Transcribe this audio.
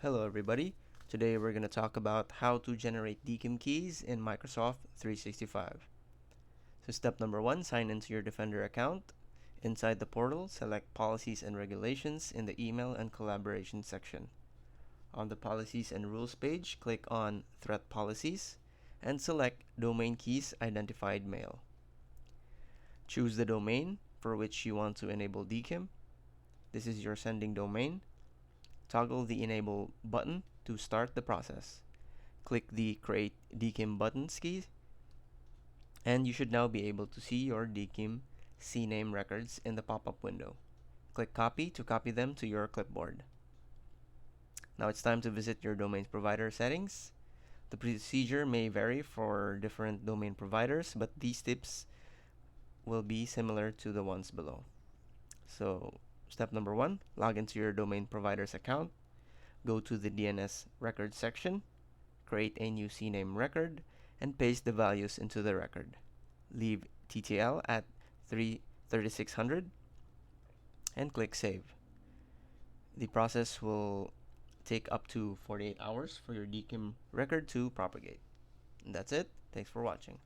Hello everybody. Today we're going to talk about how to generate DKIM keys in Microsoft 365. So step number 1, sign into your Defender account. Inside the portal, select Policies and Regulations in the Email and Collaboration section. On the Policies and Rules page, click on Threat Policies and select Domain Keys Identified Mail. Choose the domain for which you want to enable DKIM. This is your sending domain. Toggle the Enable button to start the process. Click the Create DKIM buttons key, and you should now be able to see your DKIM CNAME records in the pop-up window. Click Copy to copy them to your clipboard. Now it's time to visit your domain provider settings. The procedure may vary for different domain providers, but these tips will be similar to the ones below. So step number 1, log into your domain provider's account. Go to the DNS record section, create a new CNAME record, and paste the values into the record. Leave TTL at 3600 and click Save. The process will take up to 48 hours for your DKIM record to propagate. And that's it. Thanks for watching.